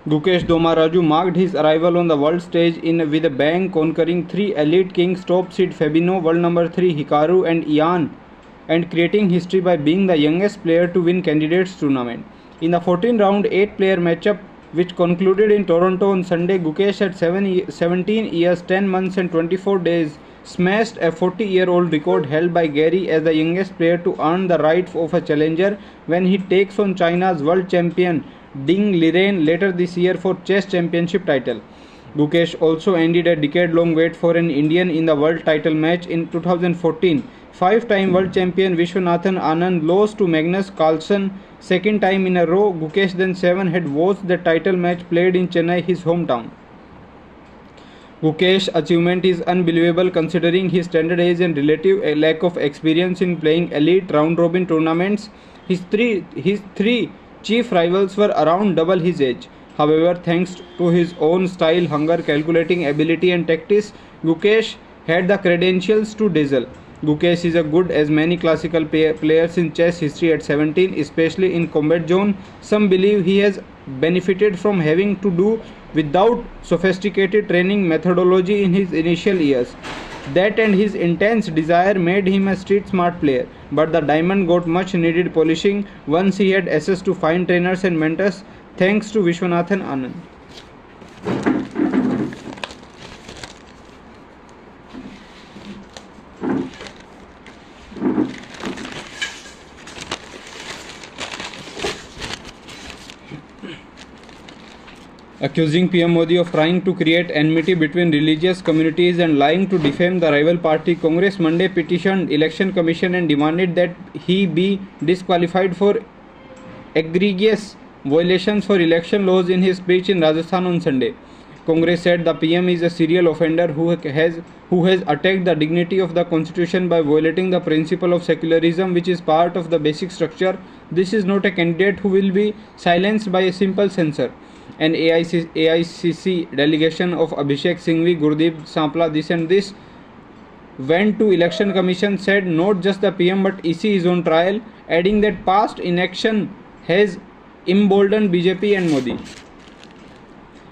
Gukesh Domaraju marked his arrival on the world stage with a bang, conquering three elite kings, top seed Fabino, world number 3 Hikaru and Ian, and creating history by being the youngest player to win candidates tournament. In the 14-round 8-player matchup, which concluded in Toronto on Sunday, Gukesh at 17 years, 10 months and 24 days smashed a 40-year-old record held by Gary as the youngest player to earn the right of a challenger when he takes on China's world champion Ding Liren later this year for chess championship title. Gukesh also ended a decade-long wait for an Indian in the world title match in 2014. Five-time world champion Vishwanathan Anand lost to Magnus Carlsen second time in a row. Gukesh, then 7, had watched the title match played in Chennai, his hometown. Gukesh's achievement is unbelievable considering his standard age and relative lack of experience in playing elite round-robin tournaments. His three chief rivals were around double his age. However, thanks to his own style, hunger, calculating ability and tactics, Gukesh had the credentials to dazzle. Gukesh is as good as many classical players in chess history at 17, especially in combat zone. Some believe he has benefited from having to do without sophisticated training methodology in his initial years. That and his intense desire made him a street smart player, but the diamond got much needed polishing once he had access to fine trainers and mentors thanks to Vishwanathan Anand. Accusing PM Modi of trying to create enmity between religious communities and lying to defame the rival party, Congress Monday petitioned Election Commission and demanded that he be disqualified for egregious violations for election laws in his speech in Rajasthan on Sunday. Congress said the PM is a serial offender who has attacked the dignity of the constitution by violating the principle of secularism, which is part of the basic structure. This is not a candidate who will be silenced by a simple censor. An AICC delegation of Abhishek Singhvi, Gurdeep Sampla, this went to Election Commission, said not just the PM but EC is on trial, adding that past inaction has emboldened BJP and Modi.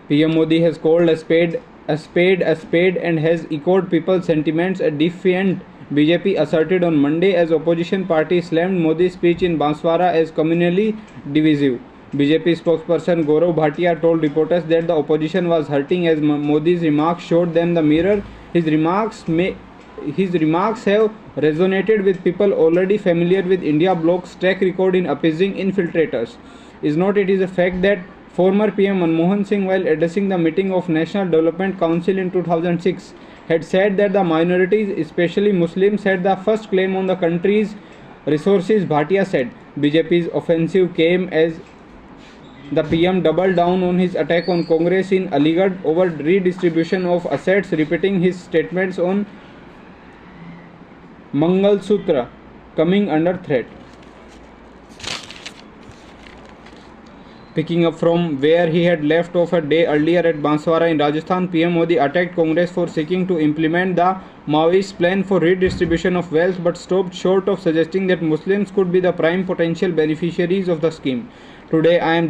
PM Modi has called a spade and has echoed people's sentiments. A defiant BJP asserted on Monday as opposition party slammed Modi's speech in Banswara as communally divisive. BJP spokesperson Gaurav Bhatia told reporters that the opposition was hurting as Modi's remarks showed them the mirror. His remarks have resonated with people already familiar with India Bloc's track record in appeasing infiltrators. It is a fact that former PM Manmohan Singh, while addressing the meeting of National Development Council in 2006, had said that the minorities, especially Muslims, had the first claim on the country's resources. Bhatia said BJP's offensive came as the PM doubled down on his attack on Congress in Aligarh over redistribution of assets, repeating his statements on Mangalsutra coming under threat. Picking up from where he had left off a day earlier at Banswara in Rajasthan, PM Modi attacked Congress for seeking to implement the Maoist plan for redistribution of wealth, but stopped short of suggesting that Muslims could be the prime potential beneficiaries of the scheme. Today, I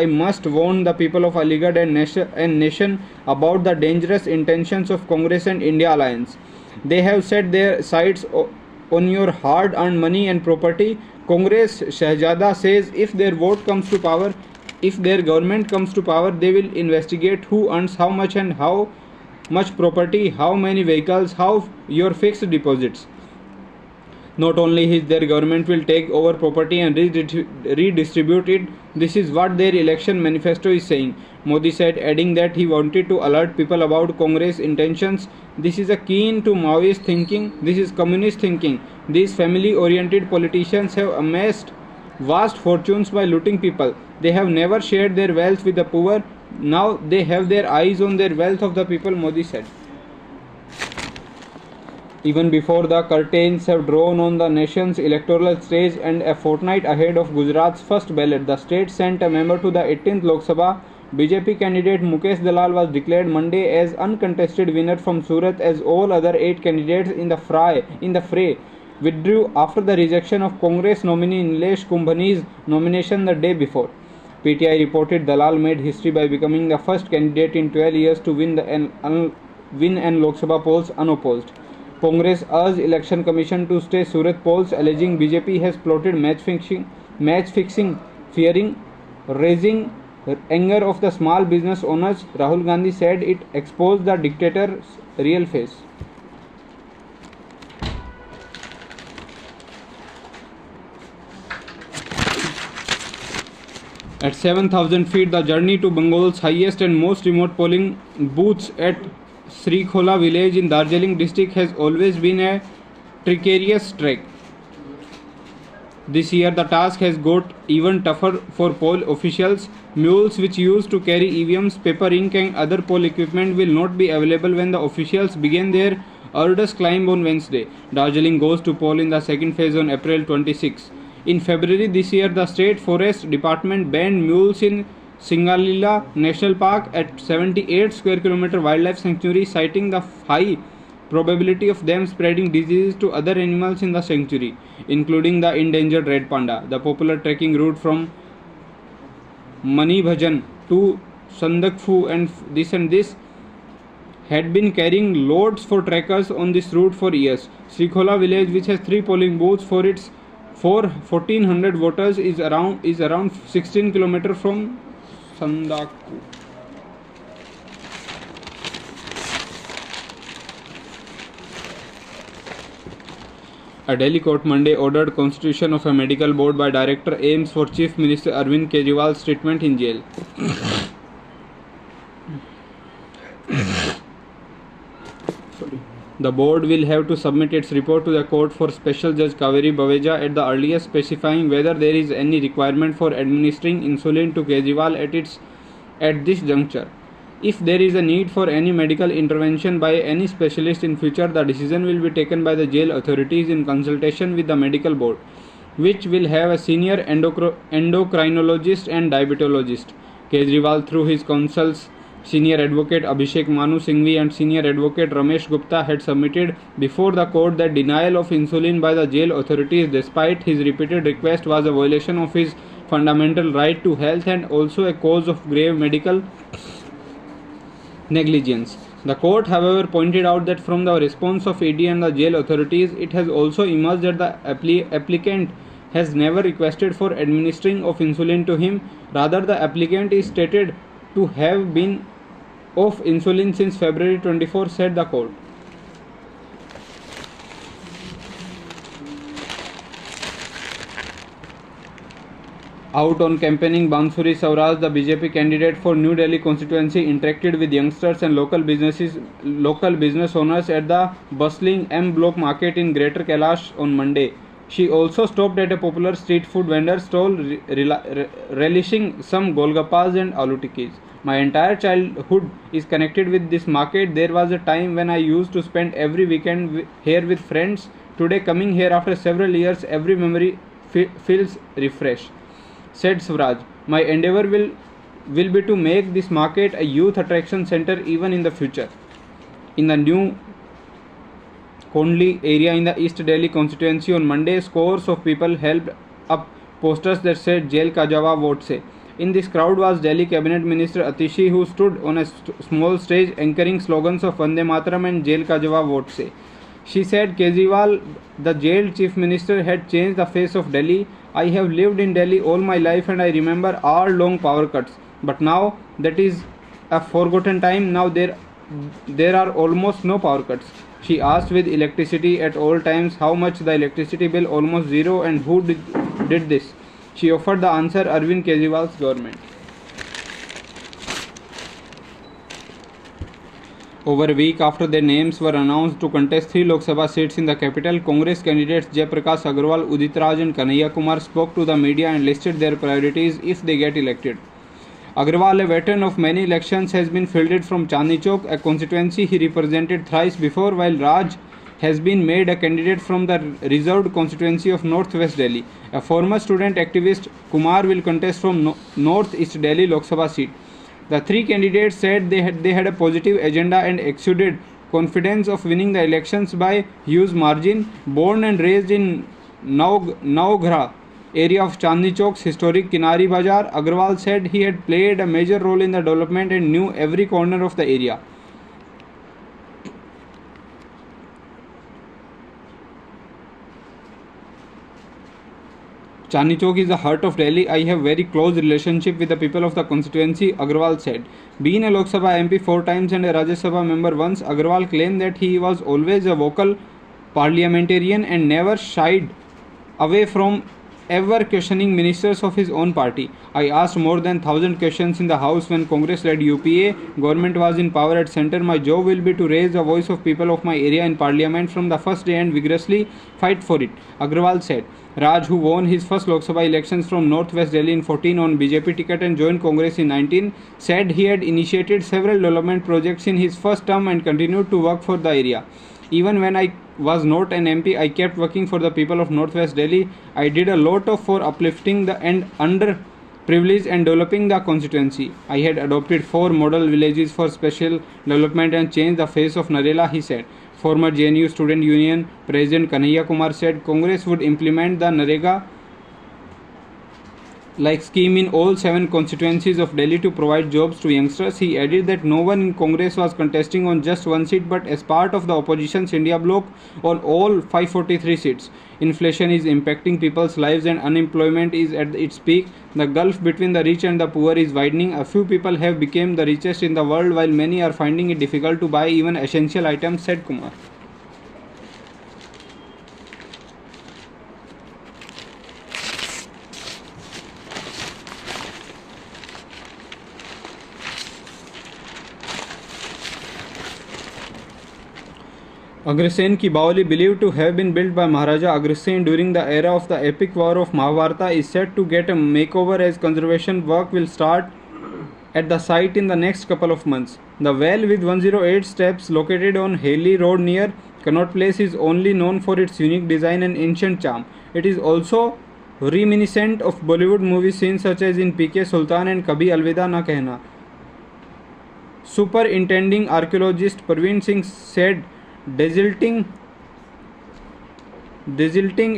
must warn the people of Aligarh and nation about the dangerous intentions of Congress and India alliance. They have set their sights on your hard-earned money and property. Congress Shahzada says if their government comes to power, they will investigate who earns how much and how much property, how many vehicles, how your fixed deposits. Not only their government will take over property and redistribute it. This is what their election manifesto is saying, Modi said, adding that he wanted to alert people about Congress intentions. This is akin to Maoist thinking. This is communist thinking. These family-oriented politicians have amassed vast fortunes by looting people. They have never shared their wealth with the poor. Now they have their eyes on their wealth of the people, Modi said. Even before the curtains have drawn on the nation's electoral stage and a fortnight ahead of Gujarat's first ballot, the state sent a member to the 18th Lok Sabha. BJP candidate Mukesh Dalal was declared Monday as uncontested winner from Surat, as all other 8 candidates in the fray withdrew after the rejection of Congress nominee Nilesh Kumbhani's nomination the day before. PTI reported Dalal made history by becoming the first candidate in 12 years to win an Lok Sabha polls unopposed. Congress urged Election Commission to stay Surat polls, alleging BJP has plotted match fixing, fearing raising anger of the small business owners. Rahul Gandhi said it exposed the dictator's real face. At 7,000 feet, the journey to Bengal's highest and most remote polling booths at Srikhola village in Darjeeling district has always been a precarious trek. This year, the task has got even tougher for poll officials. Mules which used to carry EVMs, paper, ink and other poll equipment will not be available when the officials begin their arduous climb on Wednesday. Darjeeling goes to poll in the second phase on April 26. In February this year, the State Forest Department banned mules in Singalila National Park at 78 square kilometer wildlife sanctuary, citing the high probability of them spreading diseases to other animals in the sanctuary, including the endangered red panda. The popular trekking route from Manibhajan to Sandakphu and this had been carrying loads for trekkers on this route for years. Srikhola village, which has 3 polling booths for its 1,400 voters, is around 16 km from Sandakphu. A Delhi court Monday ordered constitution of a medical board by Director AIIMS for Chief Minister Arvind Kejriwal's treatment in jail. The board will have to submit its report to the court for Special Judge Kaveri Baweja at the earliest, specifying whether there is any requirement for administering insulin to Kejriwal at this juncture. If there is a need for any medical intervention by any specialist in future, the decision will be taken by the jail authorities in consultation with the medical board, which will have a senior endocrinologist and diabetologist. Kejriwal, through his counsels, Senior Advocate Abhishek Manu Singhvi and Senior Advocate Ramesh Gupta, had submitted before the court that denial of insulin by the jail authorities, despite his repeated request, was a violation of his fundamental right to health and also a cause of grave medical negligence. The court, however, pointed out that from the response of ED and the jail authorities, it has also emerged that the applicant has never requested for administering of insulin to him. Rather, the applicant is stated to have been off insulin since February 24, said the court. Out on campaigning, Bansuri Sauraj, the BJP candidate for New Delhi constituency, interacted with youngsters and local business owners at the bustling M Block market in Greater Kailash on Monday. She also stopped at a popular street food vendor stall, relishing some golgappas and aloo tikkis. My entire childhood is connected with this market. There was a time when I used to spend every weekend here with friends. Today, coming here after several years, every memory feels refreshed, said Swaraj. My endeavor will be to make this market a youth attraction center even in the future. In the new Kondli area in the East Delhi constituency on Monday, scores of people held up posters that said "Jail ka Jawab vote se." In this crowd was Delhi Cabinet Minister Atishi, who stood on a small stage anchoring slogans of Vande Mataram and "Jail ka Jawab vote se." She said Kejriwal, the jailed chief minister, had changed the face of Delhi. I have lived in Delhi all my life and I remember all long power cuts. But now that is a forgotten time. Now there are almost no power cuts. She asked, with electricity at all times, how much the electricity bill? Almost zero. And who did this? She offered the answer: Arvind Kejriwal's government. Over a week after their names were announced to contest 3 Lok Sabha seats in the capital, Congress candidates Jayaprakash Agarwal, Udit Raj and Kanhaiya Kumar spoke to the media and listed their priorities if they get elected. Agarwal, a veteran of many elections, has been fielded from Chandni Chowk, a constituency he represented thrice before, while Raj has been made a candidate from the reserved constituency of North West Delhi. A former student activist, Kumar, will contest from North East Delhi Lok Sabha seat. The 3 candidates said they had a positive agenda and exuded confidence of winning the elections by huge margin. Born and raised in Naughra, area of Chandni Chowk's historic Kinari Bazaar. Agarwal said he had played a major role in the development and knew every corner of the area. Chandni Chowk is the heart of Delhi. I have very close relationship with the people of the constituency, Agarwal said. Being a Lok Sabha MP 4 times and a Rajya Sabha member once, Agarwal claimed that he was always a vocal parliamentarian and never shied away from ever questioning ministers of his own party. I asked more than 1,000 questions in the House when Congress-led UPA government was in power at centre. My job will be to raise the voice of people of my area in parliament from the first day and vigorously fight for it, Agarwal said. Raj, who won his first Lok Sabha elections from Northwest Delhi in 14 on BJP ticket and joined Congress in 19, said he had initiated several development projects in his first term and continued to work for the area. Even when I was not an MP, I kept working for the people of Northwest Delhi. I did a lot for uplifting the underprivileged and developing the constituency. I had adopted 4 model villages for special development and changed the face of Narela, he said. Former JNU Student Union President Kanhaiya Kumar said Congress would implement the Narega scheme in all 7 constituencies of Delhi to provide jobs to youngsters. He added that no one in Congress was contesting on just 1 seat but as part of the opposition's India bloc on all 543 seats. Inflation is impacting people's lives and unemployment is at its peak. The gulf between the rich and the poor is widening. A few people have become the richest in the world while many are finding it difficult to buy even essential items, said Kumar. Agrasen ki Baoli, believed to have been built by Maharaja Agrasen during the era of the epic war of Mahabharata, is set to get a makeover as conservation work will start at the site in the next couple of months. The well with 108 steps located on Haley Road near Connaught Place is only known for its unique design and ancient charm. It is also reminiscent of Bollywood movie scenes such as in PK Sultan and Kabhi Alvida Na Kehna. Superintending archaeologist Parveen Singh said desilting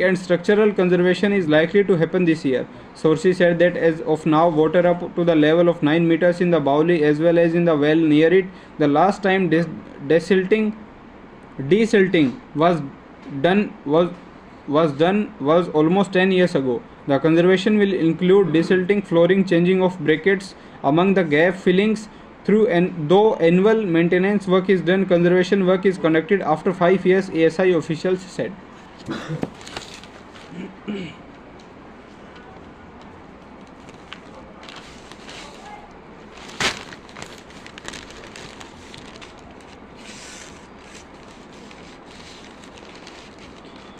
and structural conservation is likely to happen this year. Sources said that as of now, water up to the level of 9 meters in the Baoli as well as in the well near it. The last time desilting was done was almost 10 years ago. The conservation will include desilting, flooring, changing of brackets among the gap fillings. Though annual maintenance work is done, conservation work is conducted after 5 years, ASI officials said.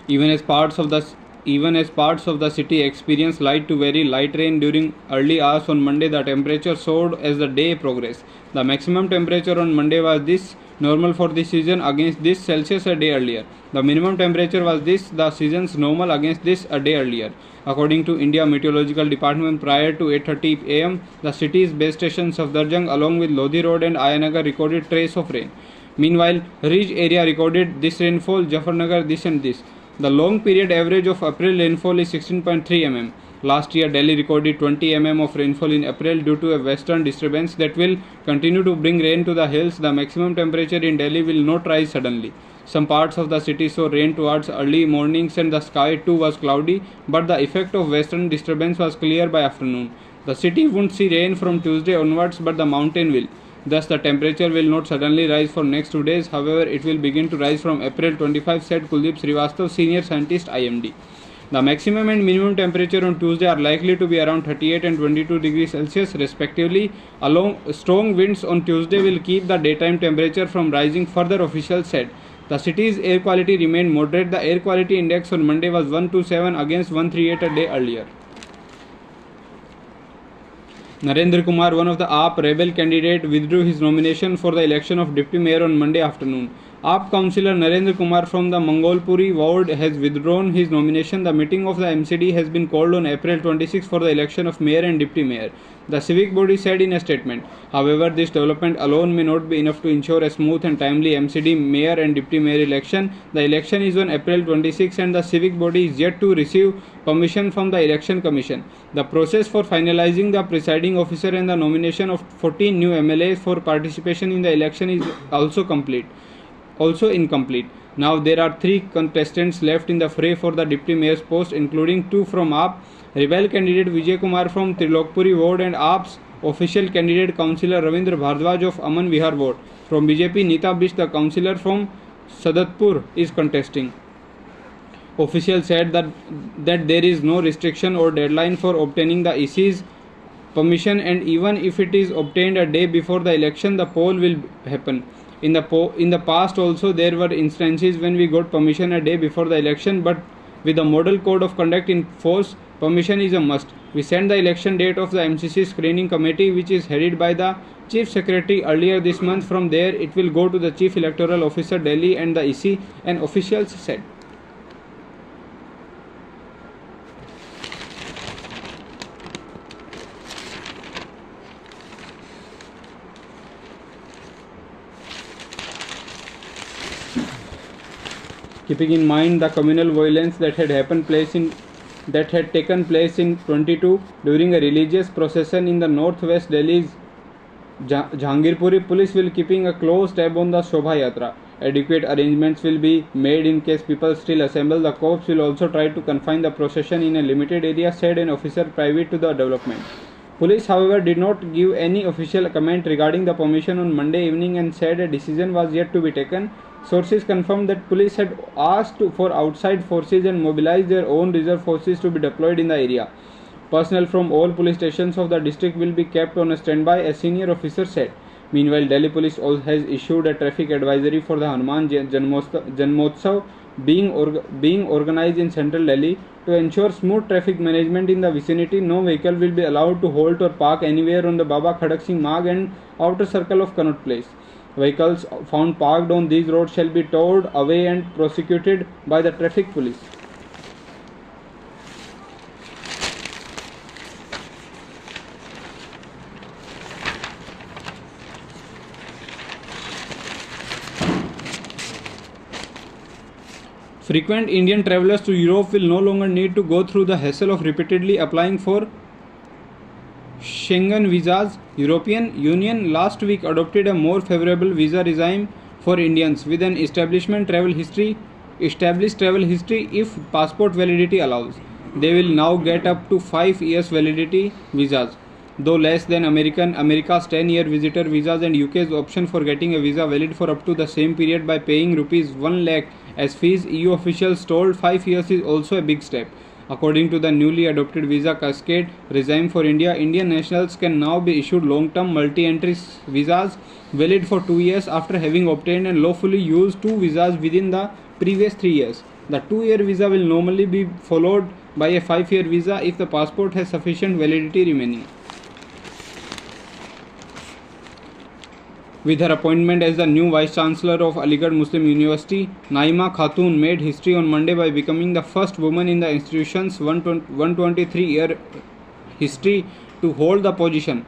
Even as parts of the city experienced light to very light rain during early hours on Monday, the temperature soared as the day progressed. The maximum temperature on Monday was this normal for this season against this Celsius a day earlier. The minimum temperature was this the season's normal against this a day earlier. According to India Meteorological Department, prior to 8:30 am, the city's base station Safdarjung along with Lodhi Road and Ayanagar recorded trace of rain. Meanwhile, Ridge area recorded this rainfall, Jafarnagar this and this. The long period average of April rainfall is 16.3 mm. Last year, Delhi recorded 20 mm of rainfall in April due to a western disturbance that will continue to bring rain to the hills. The maximum temperature in Delhi will not rise suddenly. Some parts of the city saw rain towards early mornings and the sky too was cloudy, but the effect of western disturbance was clear by afternoon. The city won't see rain from Tuesday onwards, but the mountain will. Thus, the temperature will not suddenly rise for next 2 days. However, it will begin to rise from April 25, said Kuldeep Srivastav, senior scientist, IMD. The maximum and minimum temperature on Tuesday are likely to be around 38 and 22 degrees Celsius respectively. Along strong winds on Tuesday will keep the daytime temperature from rising further, officials said. The city's air quality remained moderate. The air quality index on Monday was 127 against 138 a day earlier. Narendra Kumar, one of the AAP rebel candidate, withdrew his nomination for the election of deputy mayor on Monday afternoon. AAP councillor Narendra Kumar from the Mangolpuri ward has withdrawn his nomination. The meeting of the MCD has been called on April 26 for the election of mayor and deputy mayor, the civic body said in a statement. However, this development alone may not be enough to ensure a smooth and timely MCD, mayor and deputy mayor election. The election is on April 26 and the civic body is yet to receive permission from the Election Commission. The process for finalizing the presiding officer and the nomination of 14 new MLAs for participation in the election is also incomplete. Now there are 3 contestants left in the fray for the deputy mayor's post, including 2 from AAP, rebel candidate Vijay Kumar from Trilokpuri ward, and AAP's official candidate councillor Ravindra Bhardwaj of Aman Vihar ward. From BJP, Nita Bish, the councillor from Sadatpur, is contesting. Officials said that there is no restriction or deadline for obtaining the EC's permission, and even if it is obtained a day before the election, the poll will happen. In the past also there were instances when we got permission a day before the election, but with the model code of conduct in force, permission is a must. We sent the election date of the MCC screening committee, which is headed by the Chief Secretary, earlier this month. From there it will go to the Chief Electoral Officer Delhi and the EC, and officials said. Keeping in mind the communal violence that had taken place in 22 during a religious procession in the northwest Delhi's Jahangirpuri, police will keeping a close tab on the Shobha Yatra. Adequate arrangements will be made in case people still assemble. The cops will also try to confine the procession in a limited area, said an officer private to the development. Police, however, did not give any official comment regarding the permission on Monday evening and said a decision was yet to be taken. Sources confirmed that police had asked for outside forces and mobilized their own reserve forces to be deployed in the area. Personnel from all police stations of the district will be kept on a standby, a senior officer said. Meanwhile, Delhi police also has issued a traffic advisory for the Hanuman Janmotsav being organized in central Delhi. To ensure smooth traffic management in the vicinity, no vehicle will be allowed to halt or park anywhere on the Baba Khadak Singh Marg and outer circle of Connaught Place. Vehicles found parked on these roads shall be towed away and prosecuted by the traffic police. Frequent Indian travellers to Europe will no longer need to go through the hassle of repeatedly applying for Schengen visas. European Union last week adopted a more favorable visa regime for Indians with an established travel history if passport validity allows. They will now get up to 5 years validity visas, though less than America's 10-year visitor visas and UK's option for getting a visa valid for up to the same period by paying rupees 1 lakh as fees. EU officials told 5 years is also a big step. According to the newly adopted visa cascade regime for India, Indian nationals can now be issued long-term multi-entry visas valid for 2 years after having obtained and lawfully used 2 visas within the previous 3 years. The 2-year visa will normally be followed by a 5-year visa if the passport has sufficient validity remaining. With her appointment as the new Vice-Chancellor of Aligarh Muslim University, Naima Khatun made history on Monday by becoming the first woman in the institution's 123-year history to hold the position.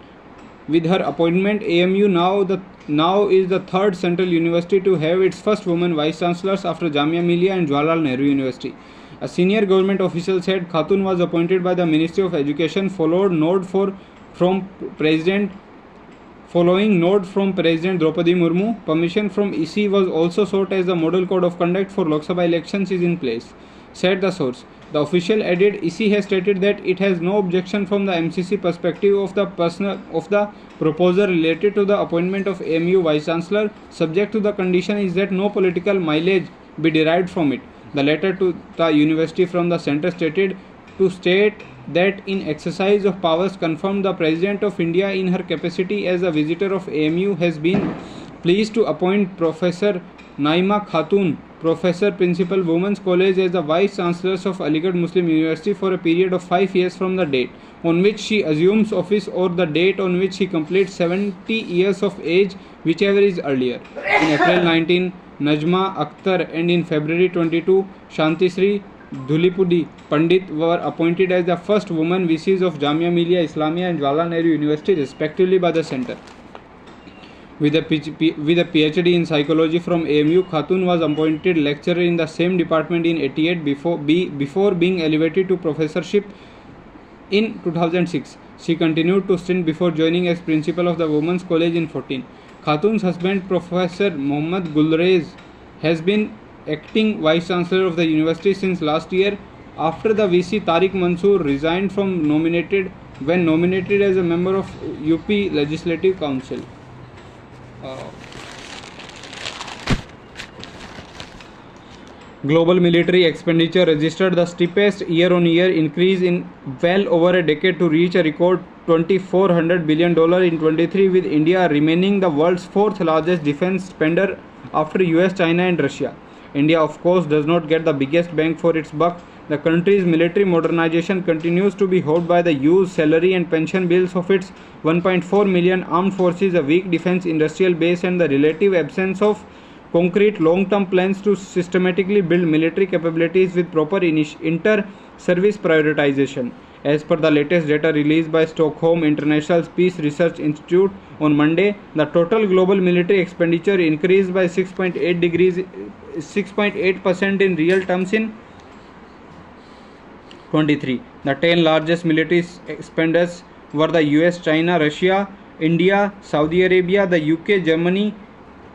With her appointment, AMU now is the third central university to have its first woman Vice-Chancellors after Jamia Millia and Jawaharlal Nehru University. A senior government official said Khatun was appointed by the Ministry of Education following nod from President Draupadi Murmu. Permission from EC was also sought as the model code of conduct for Lok Sabha elections is in place, said the source. The official added EC has stated that it has no objection from the MCC perspective of the proposal related to the appointment of AMU Vice Chancellor. Subject to the condition is that no political mileage be derived from it. The letter to the university from the centre stated that in exercise of powers confirmed, the President of India in her capacity as a visitor of AMU has been pleased to appoint Professor Naima Khatun, Professor Principal Women's College, as the Vice Chancellor of Aligarh Muslim University for a period of 5 years from the date on which she assumes office or the date on which she completes 70 years of age, whichever is earlier. In April 19, Najma Akhtar, and in February 22, Shantisri Dhulipudi Pandit were appointed as the first women VCs of Jamia Millia Islamia and Jawaharlal Nehru University respectively by the centre. With a PhD in psychology from AMU, Khatun was appointed lecturer in the same department in 88 before being elevated to professorship in 2006. She continued to stint before joining as principal of the Women's College in 14. Khatun's husband, Professor Mohammad Gulrez, has been acting Vice Chancellor of the university since last year after the VC Tariq Mansoor resigned when nominated as a member of UP Legislative Council. Global military expenditure registered the steepest year-on-year increase in well over a decade to reach a record $2,400 billion in 23, with India remaining the world's fourth largest defense spender after US, China and Russia. India, of course, does not get the biggest bang for its buck. The country's military modernization continues to be helped by the huge salary and pension bills of its 1.4 million armed forces, a weak defense industrial base, and the relative absence of concrete long-term plans to systematically build military capabilities with proper inter-service prioritization. As per the latest data released by Stockholm International Peace Research Institute on Monday, the total global military expenditure increased by 6.8% in real terms in 23. The 10 largest military spenders were the US, China, Russia, India, Saudi Arabia, the UK, Germany,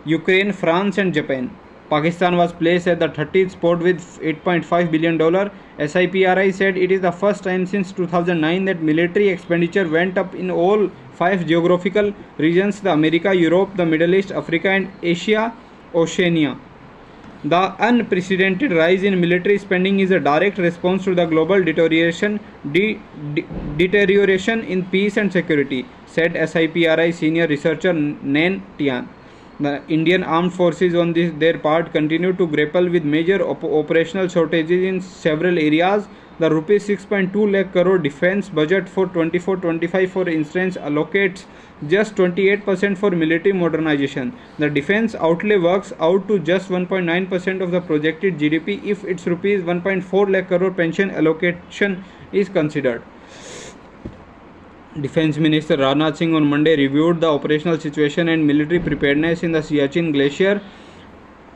Ukraine, France and Japan. Pakistan was placed at the 30th spot with $8.5 billion. SIPRI said it is the first time since 2009 that military expenditure went up in all 5 geographical regions: the America, Europe, the Middle East, Africa and Asia, Oceania. The unprecedented rise in military spending is a direct response to the global deterioration in peace and security, said SIPRI senior researcher Nain Tian. The Indian Armed Forces on their part continue to grapple with major operational shortages in several areas. The rupees 6.2 lakh crore defence budget for 24-25, for instance, allocates just 28% for military modernization. The defence outlay works out to just 1.9% of the projected GDP if its rupees 1.4 lakh crore pension allocation is considered. Defence Minister Rajnath Singh on Monday reviewed the operational situation and military preparedness in the Siachen Glacier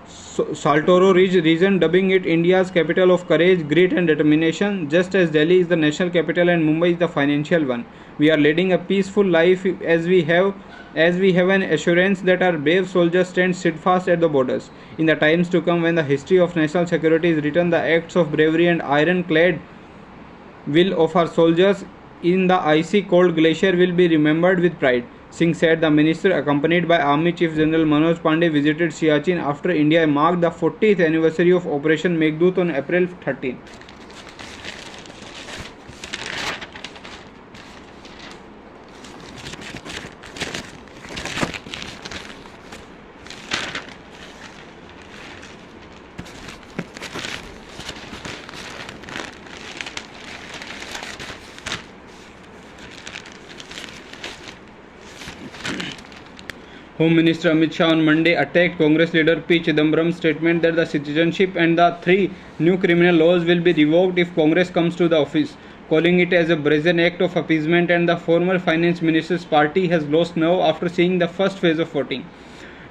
Saltoro Ridge region, dubbing it India's capital of courage, grit and determination. Just as Delhi is the national capital and Mumbai is the financial one, we are leading a peaceful life as we have an assurance that our brave soldiers stand steadfast at the borders. In the times to come, when the history of national security is written, the acts of bravery and ironclad will of our soldiers in the icy cold glacier will be remembered with pride, Singh said. The minister, accompanied by Army Chief General Manoj Pandey, visited Siachen after India marked the 40th anniversary of Operation Meghdoot on April 13. Home Minister Amit Shah on Monday attacked Congress leader P. Chidambaram's statement that the citizenship and the 3 new criminal laws will be revoked if Congress comes to the office, calling it as a brazen act of appeasement, and the former finance minister's party has lost nerve after seeing the first phase of voting.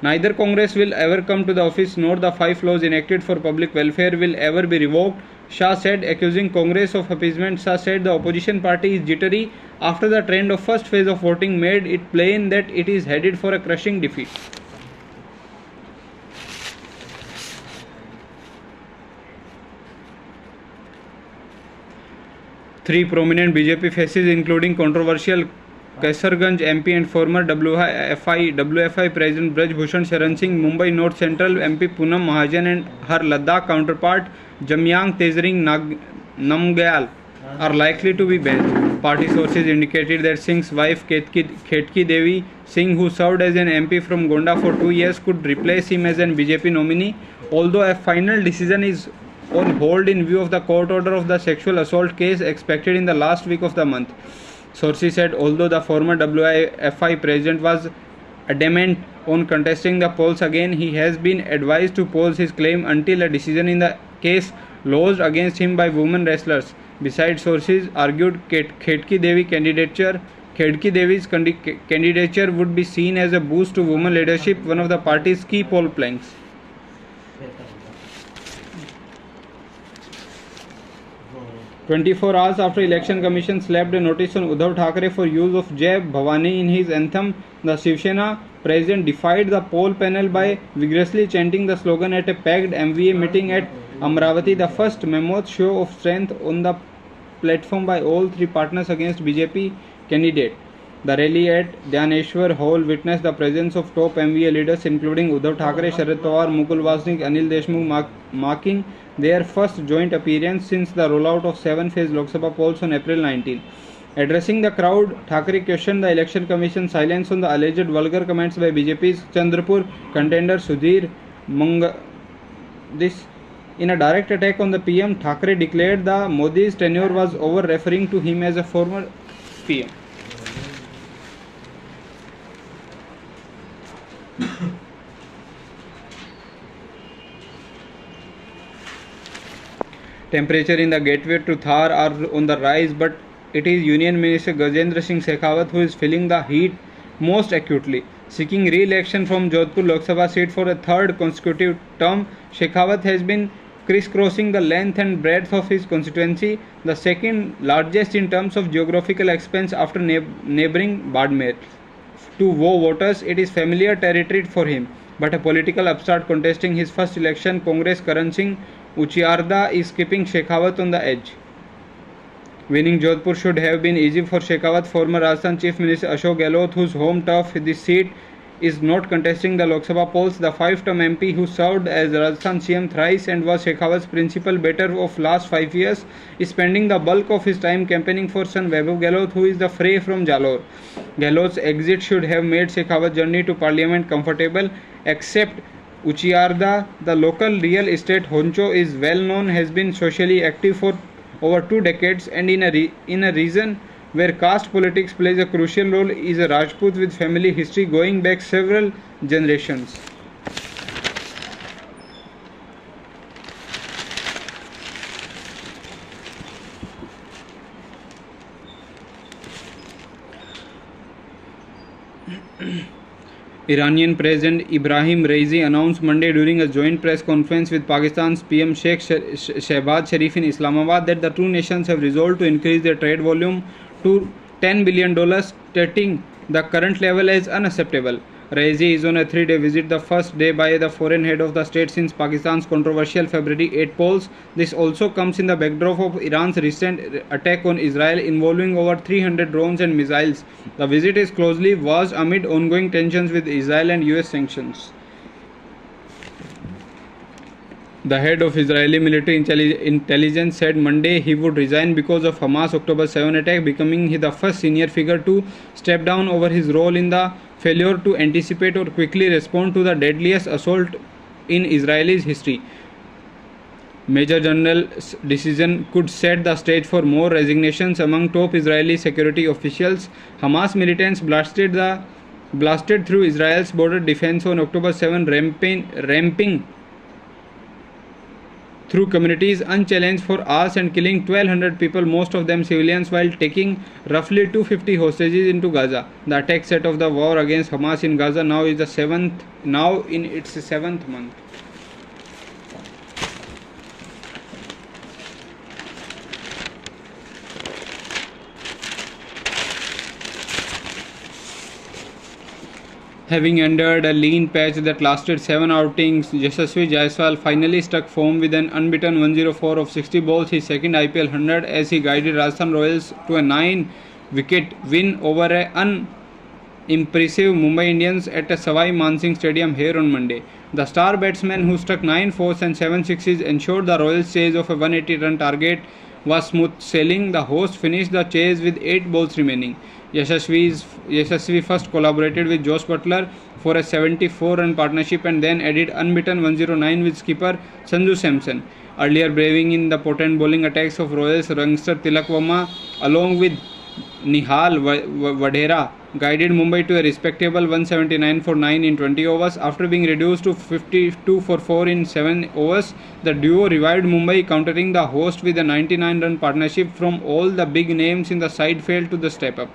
Neither Congress will ever come to the office nor the 5 laws enacted for public welfare will ever be revoked, Shah said, accusing Congress of appeasement. Shah said the opposition party is jittery after the trend of first phase of voting made it plain that it is headed for a crushing defeat. Three prominent BJP faces, including controversial Kaisarganj MP and former WFI President Braj Bhushan Sharan Singh, Mumbai North Central MP Poonam Mahajan and her Ladakh counterpart Jamyang Tezring Namgyal are likely to be benched. Party sources indicated that Singh's wife Khetki Devi Singh, who served as an MP from Gonda for 2 years, could replace him as an BJP nominee, although a final decision is on hold in view of the court order of the sexual assault case expected in the last week of the month. Sources said although the former WFI president was adamant on contesting the polls again, he has been advised to pause his claim until a decision in the case lodged against him by women wrestlers. Besides, sources argued Khetki Devi candidature Khedki Devi's candidature would be seen as a boost to women leadership, one of the party's key poll planks. "24 hours after Election Commission slapped a notice on Uddhav Thackeray for use of Jai Bhavani in his anthem, the Shiv Sena president defied the poll panel by vigorously chanting the slogan at a packed MVA meeting at Amravati, the first mammoth show of strength on the platform by all three partners against BJP candidate. The rally at Dhyaneshwar Hall witnessed the presence of top MVA leaders including Uddhav Thackeray, Sharad Pawar, Mukul Vasnik, Anil Deshmukh, marking their first joint appearance since the rollout of 7-phase Lok Sabha polls on April 19. Addressing the crowd, Thackeray questioned the Election Commission's silence on the alleged vulgar comments by BJP's Chandrapur contender Sudhir This in a direct attack on the PM, Thackeray declared the Modi's tenure was over, referring to him as a former PM. Temperature in the gateway to Thar are on the rise, but it is Union Minister Gajendra Singh Shekhawat who is feeling the heat most acutely. Seeking re-election from Jodhpur Lok Sabha seat for a third consecutive term, Shekhawat has been crisscrossing the length and breadth of his constituency, the second largest in terms of geographical expanse after neighbouring Badmer. To Wo voters, it is familiar territory for him, but a political upstart contesting his first election, Congress Karan Singh Uchiarda, is keeping Shekhawat on the edge. Winning Jodhpur should have been easy for Shekhawat. Former Rajasthan Chief Minister Ashok Gehlot, whose home turf this seat, is not contesting the Lok Sabha polls. The five-term MP who served as Rajasthan CM thrice and was Shekhawat's principal batter of last 5 years is spending the bulk of his time campaigning for son Vaibhav Gehlot, who is the fray from Jalore. Gehlot's exit should have made Shekhawat's journey to parliament comfortable, except Uchiarda, the local real estate honcho, is well known, has been socially active for over 2 decades, and in a region where caste politics plays a crucial role, is a Rajput with family history going back several generations. Iranian President Ibrahim Raisi announced Monday during a joint press conference with Pakistan's PM Sheikh Shehbaz Sharif in Islamabad that the two nations have resolved to increase their trade volume to $10 billion, stating the current level as unacceptable. Raisi is on a 3-day visit, the first day by the foreign head of the state since Pakistan's controversial February 8 polls. This also comes in the backdrop of Iran's recent attack on Israel involving over 300 drones and missiles. The visit is closely watched amid ongoing tensions with Israel and US sanctions. The head of Israeli military intelligence said Monday he would resign because of Hamas October 7 attack, becoming the first senior figure to step down over his role in the failure to anticipate or quickly respond to the deadliest assault in Israel's history. Major General's decision could set the stage for more resignations among top Israeli security officials. Hamas militants blasted through Israel's border defense on October 7, ramping through communities unchallenged for hours and killing 1,200 people, most of them civilians, while taking roughly 250 hostages into Gaza. The attack set off the war against Hamas in Gaza now in its 7th month. Having endured a lean patch that lasted 7 outings, Yashasvi Jaiswal finally struck form with an unbeaten 104 of 60 balls, his second IPL 100, as he guided Rajasthan Royals to a 9-wicket win over an unimpressive Mumbai Indians at a Savai Mansingh Stadium here on Monday. The star batsman, who struck 9 fours and 7 sixes, ensured the Royals' chase of a 180-run target was smooth sailing. The hosts finished the chase with 8 balls remaining. Yashasvi first collaborated with Josh Butler for a 74-run partnership and then added unbeaten 109 with skipper Sanju Samson. Earlier braving in the potent bowling attacks of Royals, youngster Tilak Verma along with Nihal Vadhera guided Mumbai to a respectable 179 for 9 in 20 overs. After being reduced to 52 for 4 in 7 overs, the duo revived Mumbai, countering the host with a 99-run partnership. From all the big names in the side failed to the step up.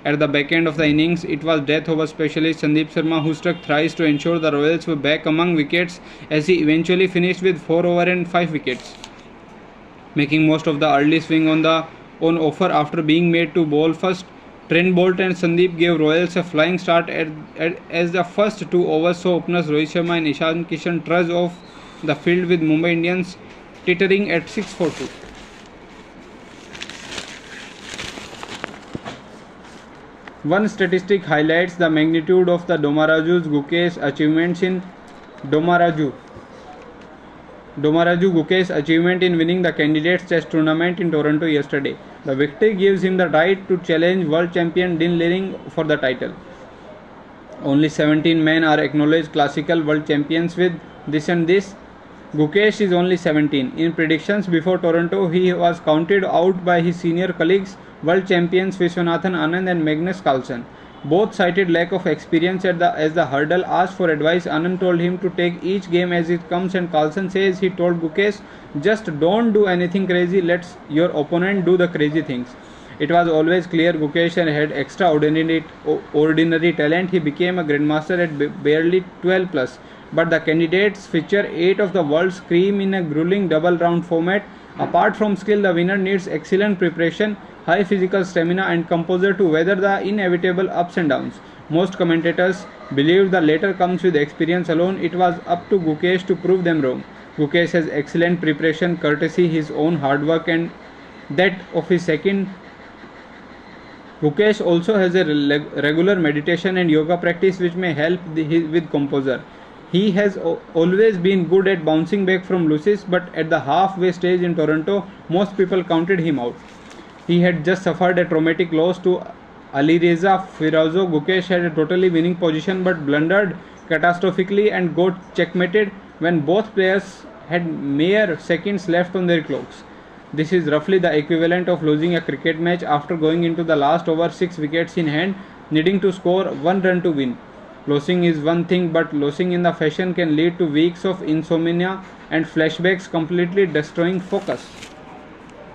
At the back end of the innings, it was death over specialist Sandeep Sharma who struck thrice to ensure the Royals were back among wickets, as he eventually finished with 4 over and 5 wickets, making most of the early swing on offer after being made to bowl first. Trent Boult and Sandeep gave Royals a flying start as the first 2 overs saw openers Rohit Sharma and Ishan Kishan trudge off the field with Mumbai Indians teetering at 6 for 2. One statistic highlights the magnitude of the Domaraju Gukesh achievements in Domaraju Gukesh achievement in winning the Candidates Test tournament in Toronto yesterday. The victory gives him the right to challenge world champion Dean Lering for the title. Only 17 men are acknowledged classical world champions with this and this. Gukesh is only 17. In predictions before Toronto, he was counted out by his senior colleagues, world champions Viswanathan Anand and Magnus Carlsen. Both cited lack of experience as the hurdle. Asked for advice, Anand told him to take each game as it comes, and Carlsen says he told Gukesh, just don't do anything crazy, let your opponent do the crazy things. It was always clear Gukesh had extraordinary talent. He became a grandmaster at barely 12 plus. But the candidates feature 8 of the world's cream in a grueling double round format. Apart from skill, the winner needs excellent preparation, high physical stamina and composure to weather the inevitable ups and downs. Most commentators believed the latter comes with experience alone. It was up to Gukesh to prove them wrong. Gukesh has excellent preparation, courtesy his own hard work and that of his second. Gukesh also has a regular meditation and yoga practice which may help with composure. He has always been good at bouncing back from losses, but at the halfway stage in Toronto, most people counted him out. He had just suffered a traumatic loss to Alireza Firouzov. Gukesh had a totally winning position but blundered catastrophically and got checkmated when both players had mere seconds left on their clocks. This is roughly the equivalent of losing a cricket match after going into the last over 6 wickets in hand, needing to score 1 run to win. Losing is one thing, but losing in the fashion can lead to weeks of insomnia and flashbacks, completely destroying focus.